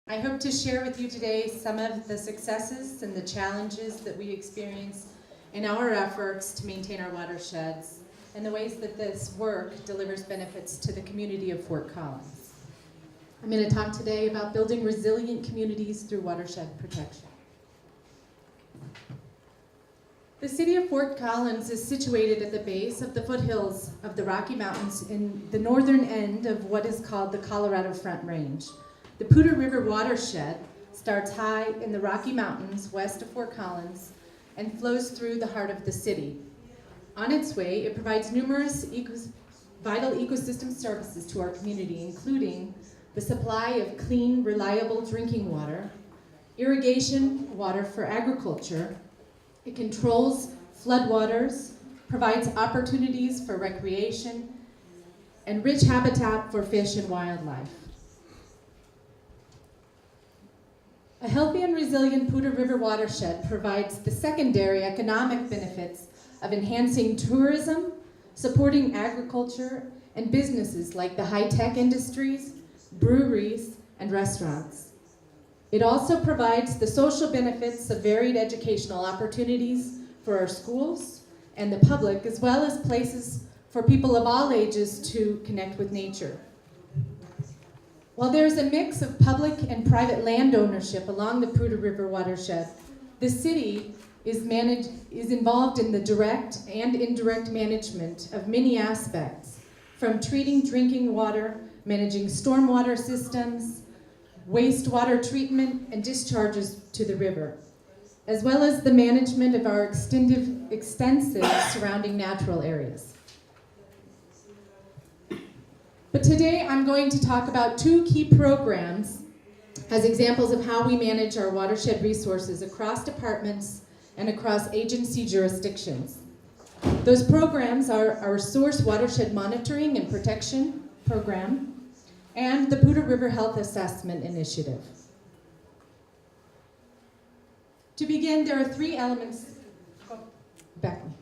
I hope to share with you today some of the successes and the challenges that we experience in our efforts to maintain our watersheds and the ways that this work delivers benefits to the community of Fort Collins. I'm going to talk today about building resilient communities through watershed protection. The city of Fort Collins is situated at the base of the foothills of the Rocky Mountains in the northern end of what is called the Colorado Front Range. The Poudre River watershed starts high in the Rocky Mountains west of Fort Collins and flows through the heart of the city. On its way, it provides numerous vital ecosystem services to our community, including the supply of clean, reliable drinking water, irrigation water for agriculture. It controls floodwaters, provides opportunities for recreation, and rich habitat for fish and wildlife. A healthy and resilient Poudre River watershed provides the secondary economic benefits of enhancing tourism, supporting agriculture, and businesses like the high-tech industries, breweries, and restaurants. It also provides the social benefits of varied educational opportunities for our schools and the public, as well as places for people of all ages to connect with nature. While there is a mix of public and private land ownership along the Poudre River watershed, the city is involved in the direct and indirect management of many aspects, from treating drinking water, managing stormwater systems, wastewater treatment and discharges to the river, as well as the management of our extensive surrounding natural areas. But today I'm going to talk about two key programs as examples of how we manage our watershed resources across departments and across agency jurisdictions. Those programs are our Source Watershed Monitoring and Protection Program and the Poudre River Health Assessment Initiative. To begin, there are three elements. Back one.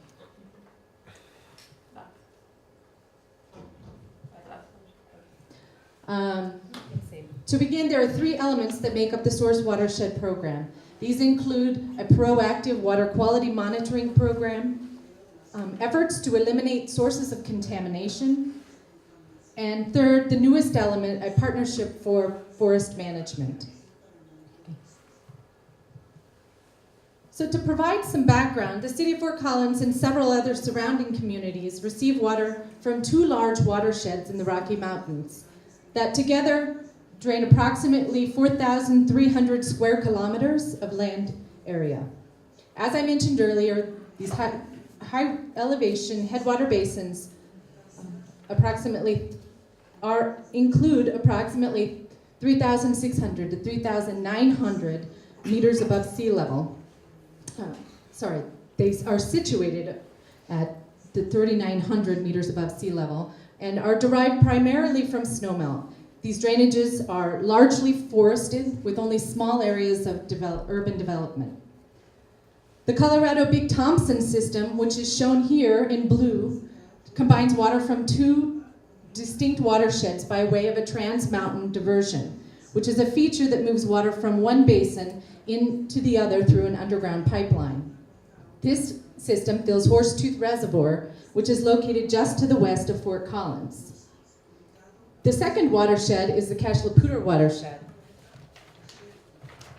To begin, there are three elements that make up the Source Watershed Program. These include a proactive water quality monitoring program, efforts to eliminate sources of contamination, and third, the newest element, a partnership for forest management. So to provide some background, the city of Fort Collins and several other surrounding communities receive water from two large watersheds in the Rocky Mountains that together drain approximately 4,300 square kilometers of land area. As I mentioned earlier, these high elevation headwater basins include approximately 3,600 to 3,900 meters above sea level. They are situated at the 3,900 meters above sea level and are derived primarily from snowmelt. These drainages are largely forested with only small areas of urban development. The Colorado Big Thompson system, which is shown here in blue, combines water from two distinct watersheds by way of a trans-mountain diversion, which is a feature that moves water from one basin into the other through an underground pipeline. This system fills Horsetooth Reservoir, which is located just to the west of Fort Collins. The second watershed is the Cache la Poudre watershed,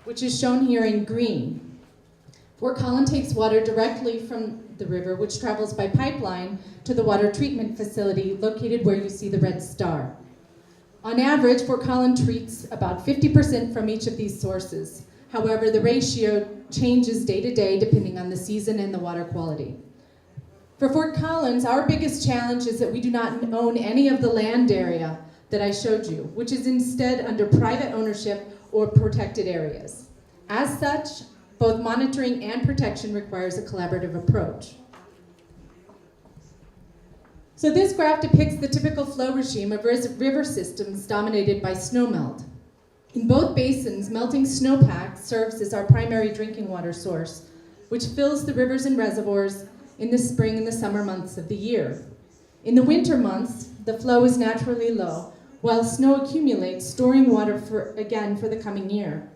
which is shown here in green. Fort Collins takes water directly from the river, which travels by pipeline to the water treatment facility located where you see the red star. On average, Fort Collins treats about 50% from each of these sources. However, the ratio changes day to day depending on the season and the water quality. For Fort Collins, our biggest challenge is that we do not own any of the land area that I showed you, which is instead under private ownership or protected areas. As such, both monitoring and protection requires a collaborative approach. So this graph depicts the typical flow regime of river systems dominated by snowmelt. In both basins, melting snowpack serves as our primary drinking water source, which fills the rivers and reservoirs in the spring and the summer months of the year. In the winter months, the flow is naturally low, while snow accumulates, storing water for the coming year.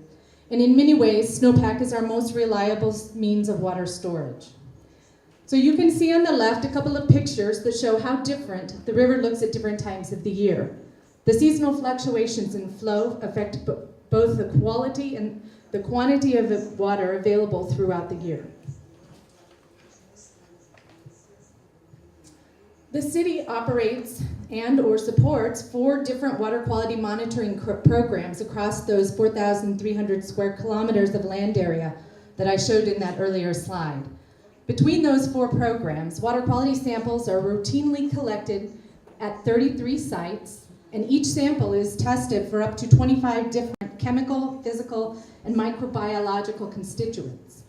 And in many ways, snowpack is our most reliable means of water storage. So you can see on the left a couple of pictures that show how different the river looks at different times of the year. The seasonal fluctuations in flow affect both the quality and the quantity of the water available throughout the year. The city operates and/or supports 4 different water quality monitoring programs across those 4,300 square kilometers of land area that I showed in that earlier slide. Between those 4 programs, water quality samples are routinely collected at 33 sites, and each sample is tested for up to 25 different chemical, physical, and microbiological constituents.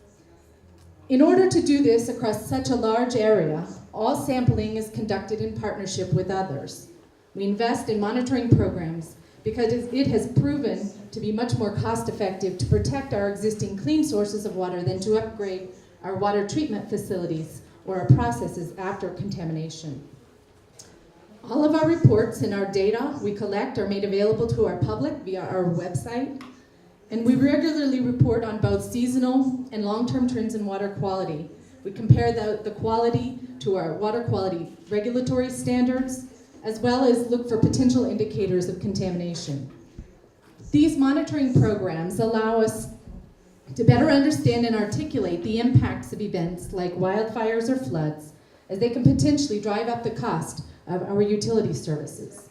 In order to do this across such a large area, all sampling is conducted in partnership with others. We invest in monitoring programs because it has proven to be much more cost-effective to protect our existing clean sources of water than to upgrade our water treatment facilities or our processes after contamination. All of our reports and our data we collect are made available to our public via our website, and we regularly report on both seasonal and long-term trends in water quality. We compare the quality to our water quality regulatory standards, as well as look for potential indicators of contamination. These monitoring programs allow us to better understand and articulate the impacts of events like wildfires or floods, as they can potentially drive up the cost of our utility services.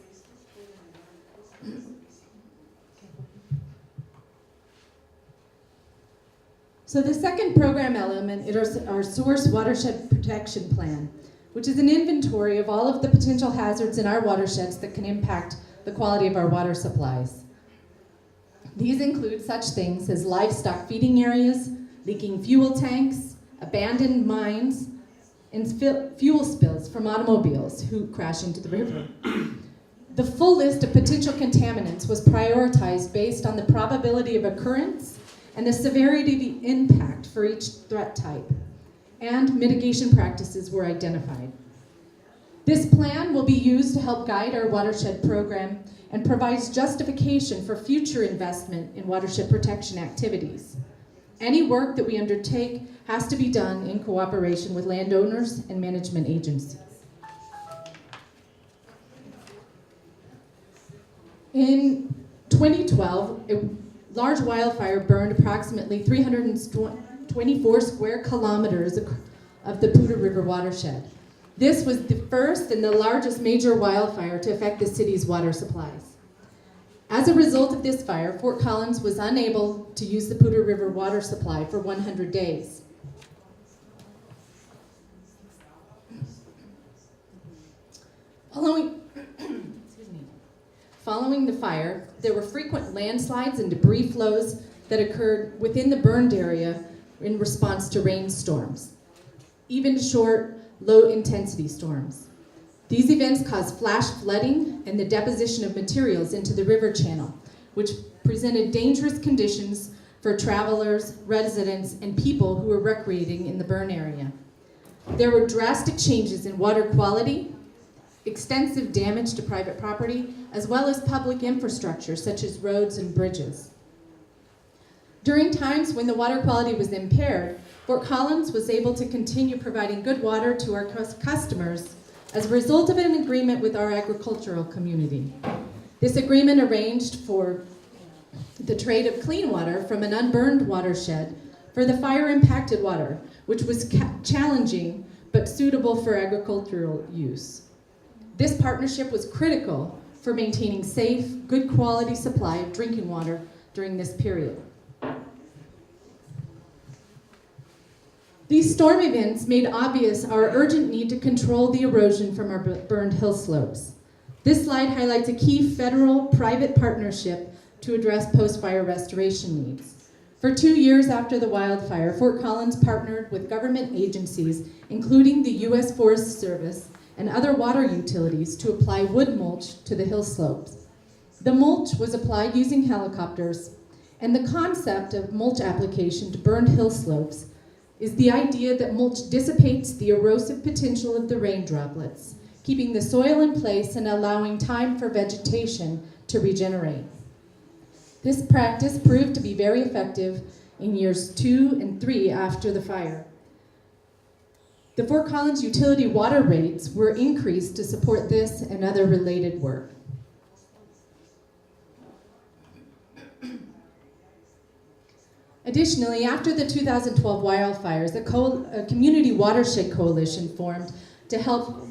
So the second program element is our Source Watershed Protection Plan, which is an inventory of all of the potential hazards in our watersheds that can impact the quality of our water supplies. These include such things as livestock feeding areas, leaking fuel tanks, abandoned mines, and fuel spills from automobiles who crash into the river. The full list of potential contaminants was prioritized based on the probability of occurrence and the severity of the impact for each threat type, and mitigation practices were identified. This plan will be used to help guide our watershed program and provides justification for future investment in watershed protection activities. Any work that we undertake has to be done in cooperation with landowners and management agencies. In 2012, a large wildfire burned approximately 324 square kilometers of the Poudre River watershed. This was the first and the largest major wildfire to affect the city's water supplies. As a result of this fire, Fort Collins was unable to use the Poudre River water supply for 100 days. Following the fire, there were frequent landslides and debris flows that occurred within the burned area in response to rainstorms, even short, low-intensity storms. These events caused flash flooding and the deposition of materials into the river channel, which presented dangerous conditions for travelers, residents, and people who were recreating in the burn area. There were drastic changes in water quality, extensive damage to private property, as well as public infrastructure such as roads and bridges. During times when the water quality was impaired, Fort Collins was able to continue providing good water to our customers as a result of an agreement with our agricultural community. This agreement arranged for the trade of clean water from an unburned watershed for the fire-impacted water, which was challenging but suitable for agricultural use. This partnership was critical for maintaining safe, good quality supply of drinking water during this period. These storm events made obvious our urgent need to control the erosion from our burned hill slopes. This slide highlights a key federal-private partnership to address post-fire restoration needs. For 2 years after the wildfire, Fort Collins partnered with government agencies, including the U.S. Forest Service and other water utilities, to apply wood mulch to the hill slopes. The mulch was applied using helicopters, and the concept of mulch application to burned hill slopes is the idea that mulch dissipates the erosive potential of the rain droplets, keeping the soil in place and allowing time for vegetation to regenerate. This practice proved to be very effective in years 2 and 3 after the fire. The Fort Collins utility water rates were increased to support this and other related work. Additionally, after the 2012 wildfires, a community watershed coalition formed to help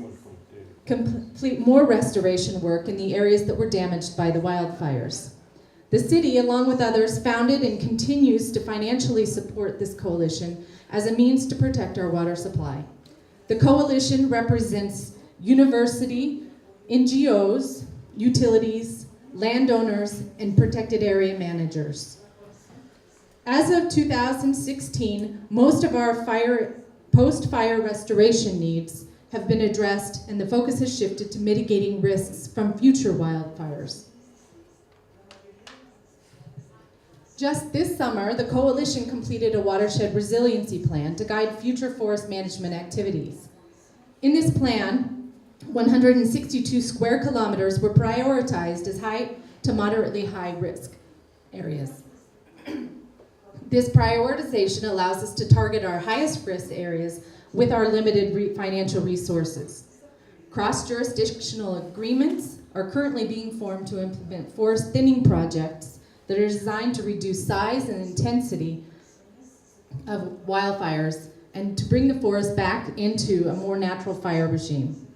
complete more restoration work in the areas that were damaged by the wildfires. The city, along with others, founded and continues to financially support this coalition as a means to protect our water supply. The coalition represents university, NGOs, utilities, landowners, and protected area managers. As of 2016, most of our post-fire restoration needs have been addressed, and the focus has shifted to mitigating risks from future wildfires. Just this summer, the coalition completed a watershed resiliency plan to guide future forest management activities. In this plan, 162 square kilometers were prioritized as high to moderately high risk areas. This prioritization allows us to target our highest risk areas with our limited financial resources. Cross-jurisdictional agreements are currently being formed to implement forest thinning projects that are designed to reduce size and intensity of wildfires and to bring the forest back into a more natural fire regime.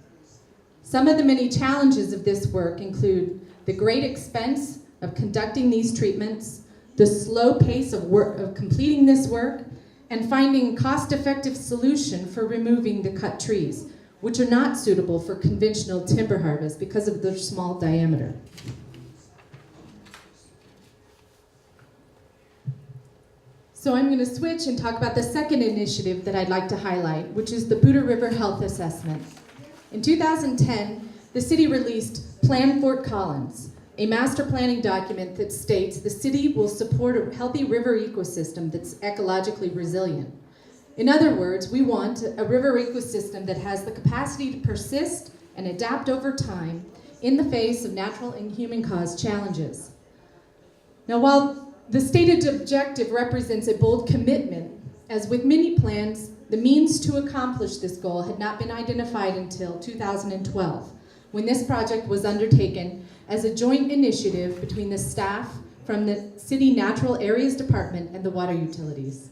Some of the many challenges of this work include the great expense of conducting these treatments, the slow pace of completing this work, and finding a cost-effective solution for removing the cut trees, which are not suitable for conventional timber harvest because of their small diameter. So I'm going to switch and talk about the second initiative that I'd like to highlight, which is the Poudre River Health Assessment. In 2010, the city released Plan Fort Collins, a master planning document that states the city will support a healthy river ecosystem that's ecologically resilient. In other words, we want a river ecosystem that has the capacity to persist and adapt over time in the face of natural and human-caused challenges. Now, while the stated objective represents a bold commitment, as with many plans, the means to accomplish this goal had not been identified until 2012, when this project was undertaken as a joint initiative between the staff from the City Natural Areas Department and the water utilities.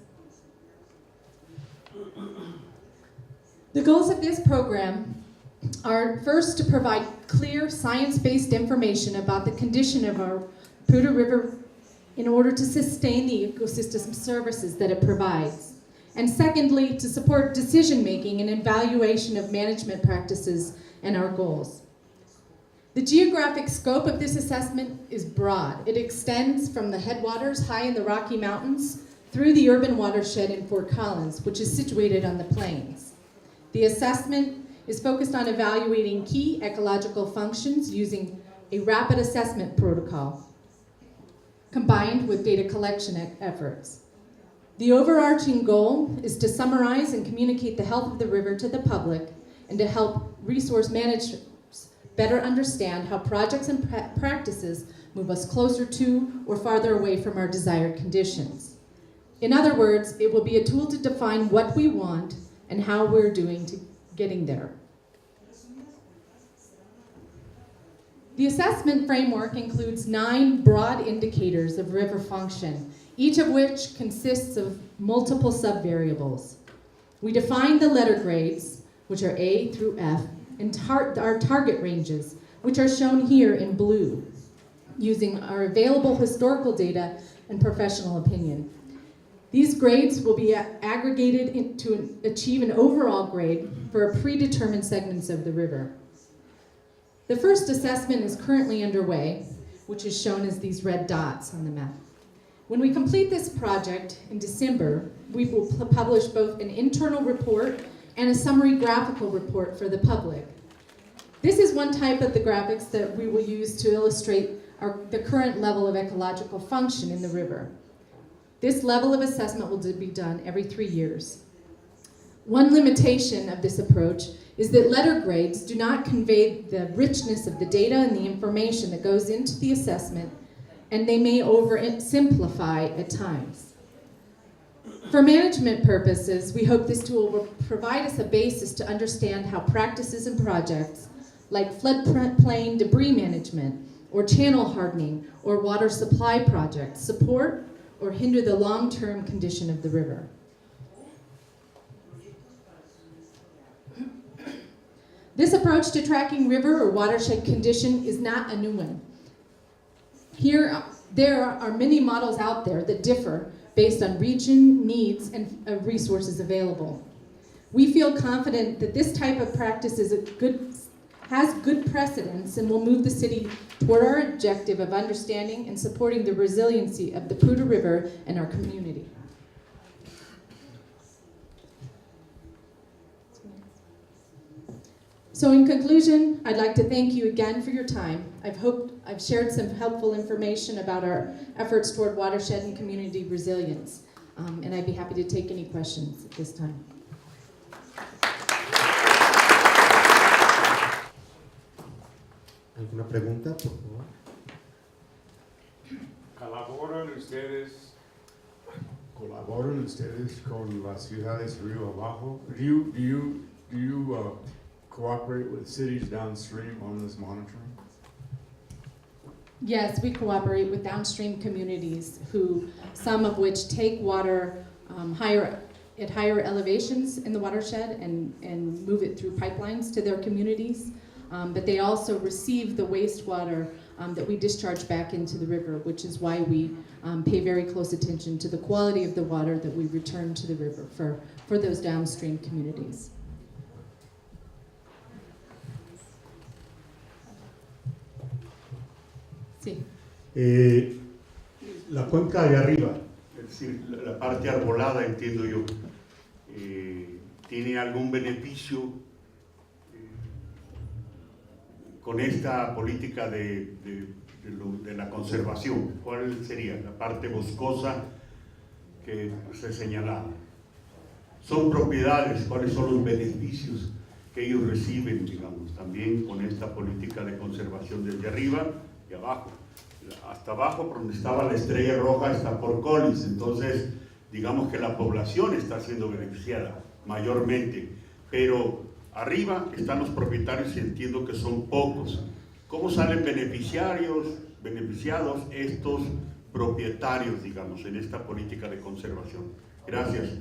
The goals of this program are first to provide clear science-based information about the condition of our Poudre River in order to sustain the ecosystem services that it provides. And secondly, to support decision-making and evaluation of management practices and our goals. The geographic scope of this assessment is broad. It extends from the headwaters high in the Rocky Mountains through the urban watershed in Fort Collins, which is situated on the plains. The assessment is focused on evaluating key ecological functions using a rapid assessment protocol, combined with data collection efforts. The overarching goal is to summarize and communicate the health of the river to the public and to help resource managers better understand how projects and practices move us closer to or farther away from our desired conditions. In other words, it will be a tool to define what we want and how we're doing to getting there. The assessment framework includes 9 broad indicators of river function, each of which consists of multiple subvariables. We define the letter grades, which are A through F, and our target ranges, which are shown here in blue, using our available historical data and professional opinion. These grades will be aggregated to achieve an overall grade for a predetermined segments of the river. The first assessment is currently underway, which is shown as these red dots on the map. When we complete this project in December, we will publish both an internal report and a summary graphical report for the public. This is one type of the graphics that we will use to illustrate the current level of ecological function in the river. This level of assessment will be done every 3 years. One limitation of this approach is that letter grades do not convey the richness of the data and the information that goes into the assessment, and they may oversimplify at times. For management purposes, we hope this tool will provide us a basis to understand how practices and projects like floodplain debris management, or channel hardening, or water supply projects support or hinder the long-term condition of the river. This approach to tracking river or watershed condition is not a new one. There are many models out there that differ based on region, needs, and resources available. We feel confident that this type of practice has good precedence and will move the city toward our objective of understanding and supporting the resiliency of the Poudre River and our community. So in conclusion, I'd like to thank you again for your time. I've shared some helpful information about our efforts toward watershed and community resilience, and I'd be happy to take any questions at this time. ¿Alguna pregunta, por favor? ¿Colaboran ustedes con las ciudades río abajo? Do you cooperate with cities downstream on this monitoring? Yes, we cooperate with downstream communities some of which take water at higher elevations in the watershed and move it through pipelines to their communities. But they also receive the wastewater that we discharge back into the river, which is why we pay very close attention to the quality of the water that we return to the river for those downstream communities. Sí. La cuenca de arriba, es decir, la parte arbolada, entiendo yo, ¿tiene algún beneficio con esta política de la conservación? ¿Cuál sería la parte boscosa que se señalaba? ¿Son propiedades? ¿Cuáles son los beneficios que ellos reciben, digamos, también con esta política de conservación desde arriba y abajo? Hasta abajo, por donde estaba la estrella roja, está por Collins, entonces digamos que la población está siendo beneficiada mayormente, pero arriba están los propietarios y entiendo que son pocos. ¿Cómo salen beneficiados estos propietarios, digamos, en esta política de conservación? Gracias.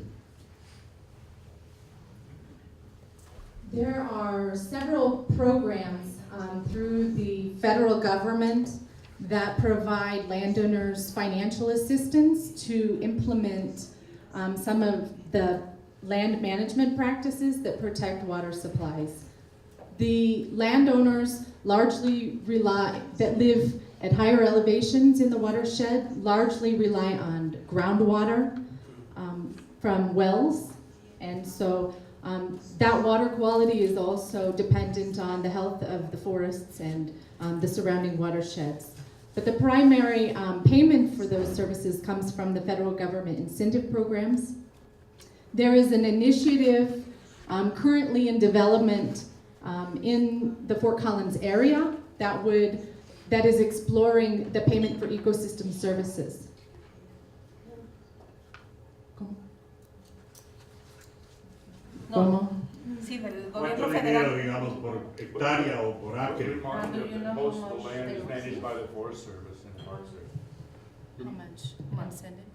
There are several programs through the federal government that provide landowners financial assistance to implement some of the land management practices that protect water supplies. The landowners that live at higher elevations in the watershed largely rely on groundwater from wells, and so that water quality is also dependent on the health of the forests and the surrounding watersheds. But the primary payment for those services comes from the federal government incentive programs. There is an initiative currently in development in the Fort Collins area that is exploring the payment for ecosystem services. No. Sí, del gobierno federal. Digamos, por hectárea o por acre? Most of the land is managed by the Forest Service and Park Service. How much incentive?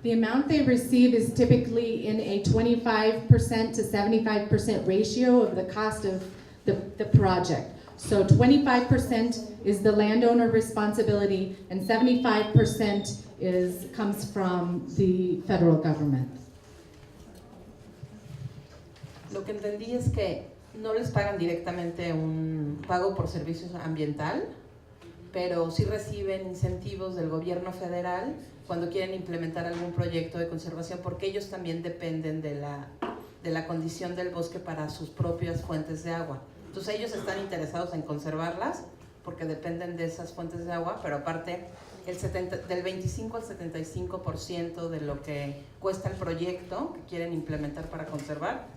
The amount they receive is typically in a 25% to 75% ratio of the cost of the project. So 25% is the landowner responsibility and 75% comes from the federal government. Lo que entendí es que no les pagan directamente un pago por servicios ambiental, pero sí reciben incentivos del gobierno federal cuando quieren implementar algún proyecto de conservación, porque ellos también dependen de la condición del bosque para sus propias fuentes de agua. Entonces ellos están interesados en conservarlas porque dependen de esas fuentes de agua, pero aparte del 25 al 75% de lo que cuesta el proyecto que quieren implementar para conservar,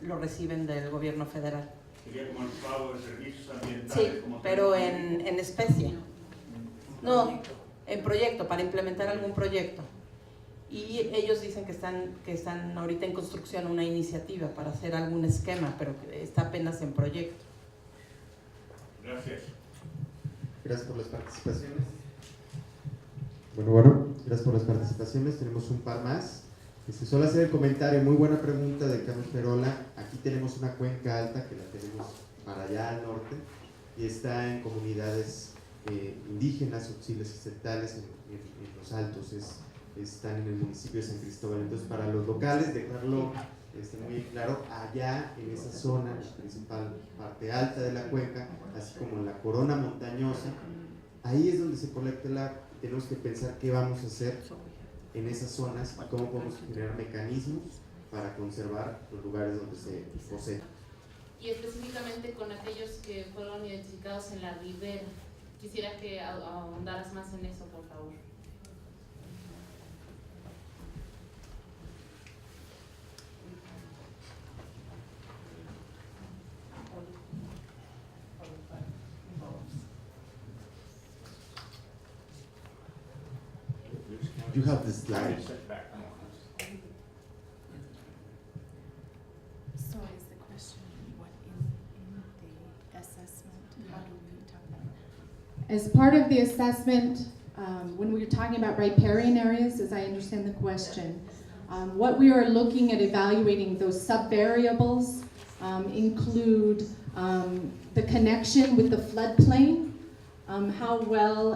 lo reciben del gobierno federal. Sería como el pago de servicios ambientales. Sí, como pero en especie. No, en proyecto, para implementar algún proyecto. Y ellos dicen que están ahorita en construcción una iniciativa para hacer algún esquema, pero que está apenas en proyecto. Gracias. Gracias por las participaciones. Bueno, gracias por las participaciones. Tenemos un par más. Solo hacer el comentario, muy buena pregunta de Carlos Perola. Aquí tenemos una cuenca alta que la tenemos para allá al norte y está en comunidades indígenas, auxiles estatales en los altos. Están en el municipio de San Cristóbal. Entonces, para los locales, dejarlo muy claro, allá en esa zona, la principal parte alta de la cuenca, así como en la corona montañosa, ahí es donde se colecta el agua. Tenemos que pensar qué vamos a hacer en esas zonas y cómo podemos generar mecanismos para conservar los lugares donde se posee. Y específicamente con aquellos que fueron identificados en la ribera. Quisiera que ahondaras más en eso, por favor. You have the slide. So is the question, what in the assessment, how do we talk about it? As part of the assessment, when we were talking about riparian areas, as I understand the question, what we are looking at evaluating those sub-variables include the connection with the floodplain, how well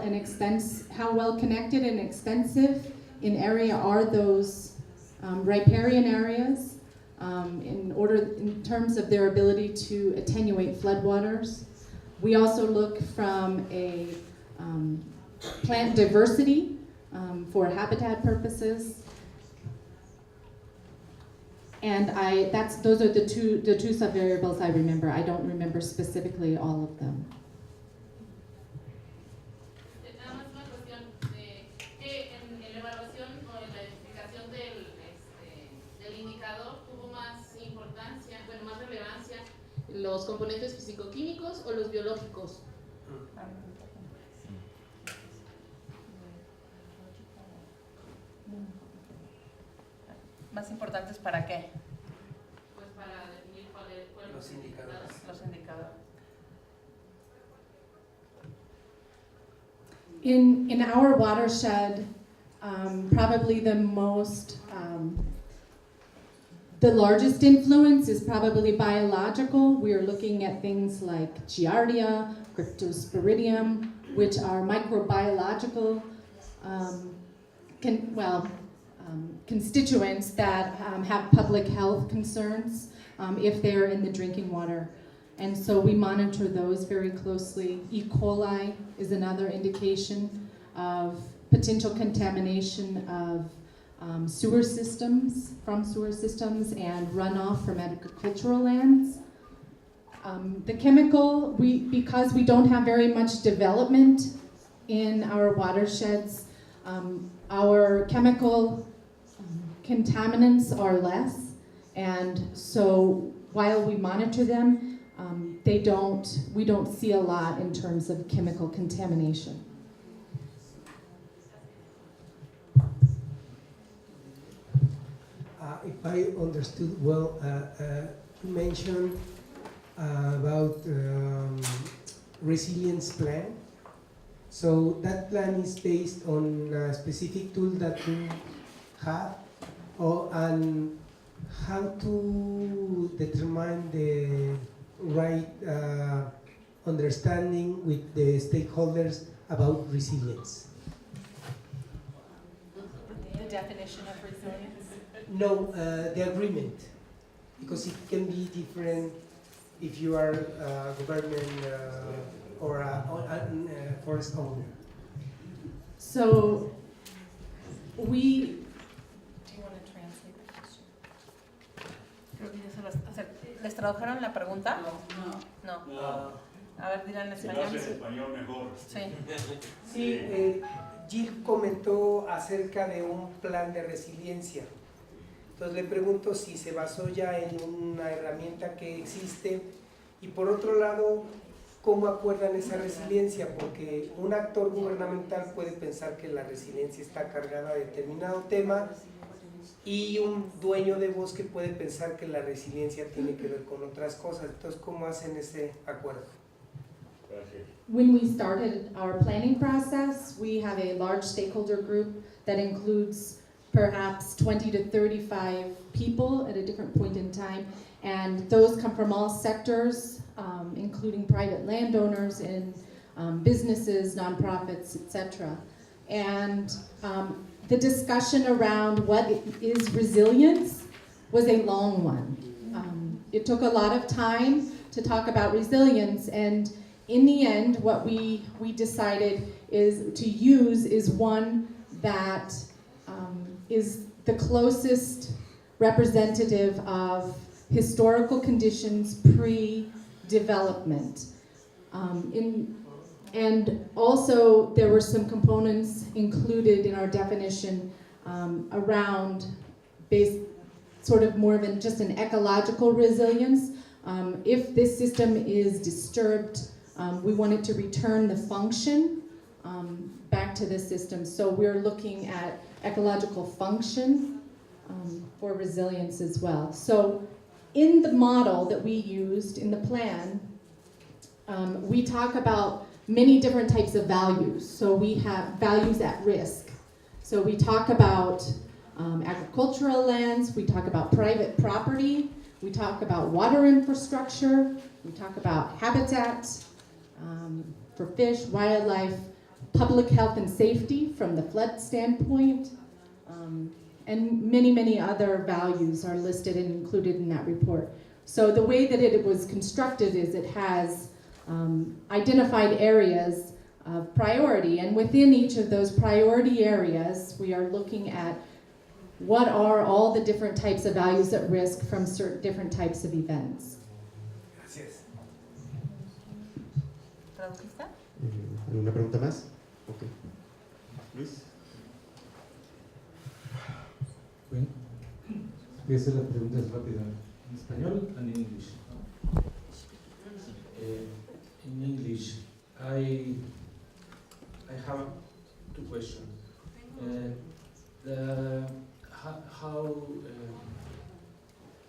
connected and extensive in area are those riparian areas in terms of their ability to attenuate floodwaters. We also look from a plant diversity for habitat purposes. And those are the two sub-variables I remember. I don't remember specifically all of them. Nada más una cuestión que en la evaluación o en la identificación del indicador tuvo más importancia, bueno, más relevancia, los componentes fisicoquímicos o los biológicos. ¿Más importantes para qué? Pues para definir cuáles Los indicadores. Los indicadores. In our watershed, probably the largest influence is probably biological. We are looking at things like Giardia, Cryptosporidium, which are microbiological constituents that have public health concerns if they're in the drinking water. And so we monitor those very closely. E. coli is another indication of potential contamination of sewer systems and runoff from agricultural lands. The chemical, because we don't have very much development in our watersheds, our chemical contaminants are less, and so while we monitor them, we don't see a lot in terms of chemical contamination. If I understood well, you mentioned about resilience plan. So that plan is based on a specific tool that you have, and how to determine the right understanding with the stakeholders about resilience. The definition of resilience? No, the agreement, because it can be different if you are a government or a forest owner. So Do you want to translate the question? Creo que ya se las, ¿les tradujeron la pregunta? No. A ver, dirán en Si lo español. hace en español mejor. Sí. Sí, Jill comentó acerca de un plan de resiliencia. Entonces le pregunto si se basó ya en una herramienta que existe y por otro lado, ¿cómo acuerdan esa resiliencia? Porque un actor gubernamental puede pensar que la resiliencia está cargada de determinado tema y un dueño de bosque puede pensar que la resiliencia tiene que ver con otras cosas. Entonces, ¿cómo hacen ese acuerdo? Gracias. When we started our planning process, we have a large stakeholder group that includes perhaps 20 to 35 people at a different point in time, and those come from all sectors, including private landowners and businesses, nonprofits, etc. And the discussion around what is resilience was a long one. It took a lot of time to talk about resilience, and in the end, what we decided is to use is one that is the closest representative of historical conditions pre-development. And also there were some components included in our definition around sort of more than just an ecological resilience. If this system is disturbed, we want it to return the function back to the system. So we're looking at ecological function for resilience as well. So in the model that we used in the plan, we talk about many different types of values. So we have values at risk. So we talk about agricultural lands, we talk about private property, we talk about water infrastructure, we talk about habitat for fish, wildlife, public health and safety from the flood standpoint, and many, many other values are listed and included in that report. So the way that it was constructed is it has identified areas of priority, and within each of those priority areas, we are looking at what are all the different types of values at risk from certain different types of events. Gracias. ¿Tradujiste? ¿Alguna pregunta más? Ok. Luis. Bueno, voy a hacer las preguntas rápidas en español and in English. In English, I have two questions.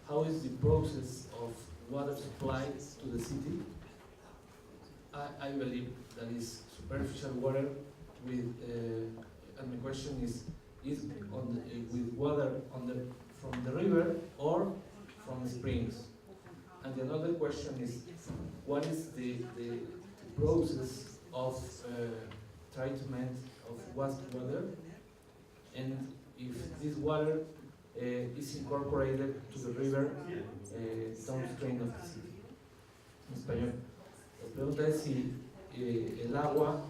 How is the process of water supply to the city? I believe that is superficial water with, and my question is on with water from the river or from the springs? And the another question is, what is the process of treatment of wastewater, and if this water is incorporated to the river downstream of the city? En español. La pregunta es si el agua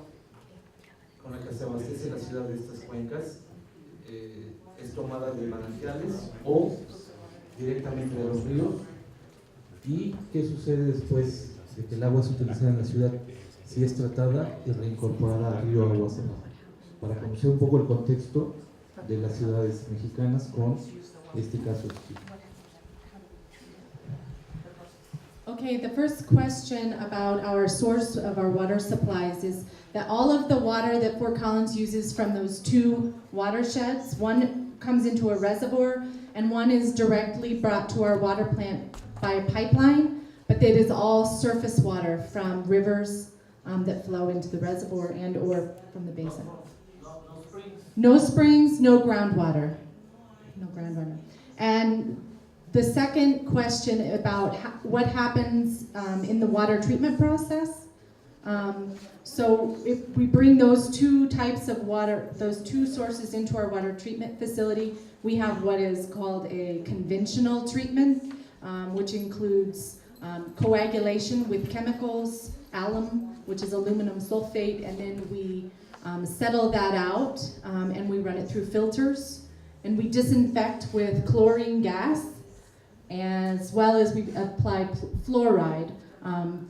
con la que se abastece la ciudad de estas cuencas es tomada de manantiales o directamente de los ríos, y qué sucede después de que el agua es utilizada en la ciudad, si es tratada y reincorporada al río aguas abajo, para conocer un poco el contexto de las ciudades mexicanas con este caso. Okay, the first question about our source of our water supplies is that all of the water that Fort Collins uses from those two watersheds, one comes into a reservoir and one is directly brought to our water plant by a pipeline, but that is all surface water from rivers that flow into the reservoir and or from the basin. No springs, no groundwater. No groundwater. And the second question about what happens in the water treatment process. So if we bring those two types of water, those two sources into our water treatment facility, we have what is called a conventional treatment, which includes coagulation with chemicals, alum, which is aluminum sulfate, and then we settle that out and we run it through filters, and we disinfect with chlorine gas, as well as we apply fluoride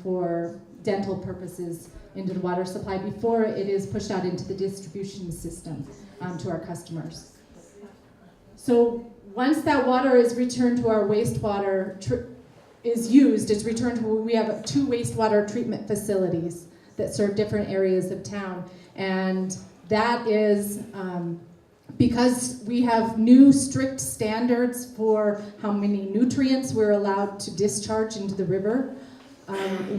for dental purposes into the water supply before it is pushed out into the distribution system to our customers. So once that water is returned to our wastewater, is used, it's returned to, we have 2 wastewater treatment facilities that serve different areas of town. And that is because we have new strict standards for how many nutrients we're allowed to discharge into the river.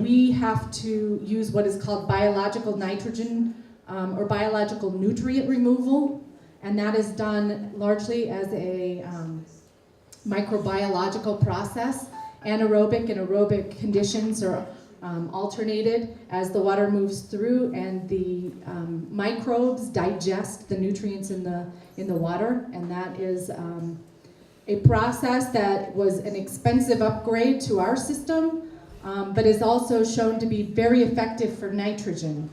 We have to use what is called biological nitrogen or biological nutrient removal, and that is done largely as a microbiological process. Anaerobic and aerobic conditions are alternated as the water moves through, and the microbes digest the nutrients in the water, and that is a process that was an expensive upgrade to our system, but is also shown to be very effective for nitrogen.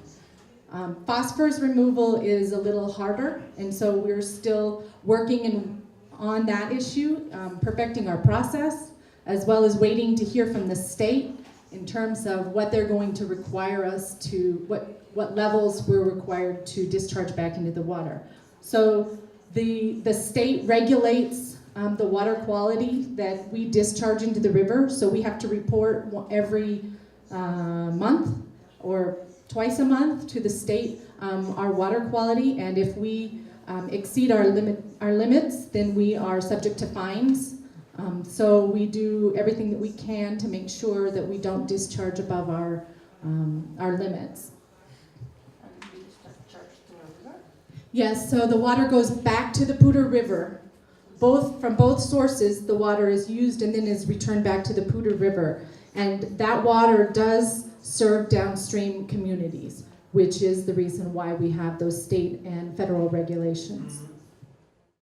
Phosphorus removal is a little harder, and so we're still working on that issue, perfecting our process, as well as waiting to hear from the state in terms of what they're going to require us to, what levels we're required to discharge back into the water. So the state regulates the water quality that we discharge into the river, so we have to report every month or twice a month to the state our water quality, and if we exceed our limits, then we are subject to fines. So we do everything that we can to make sure that we don't discharge above our limits. Yes, so the water goes back to the Poudre River. From both sources, the water is used and then is returned back to the Poudre River. And that water does serve downstream communities, which is the reason why we have those state and federal regulations.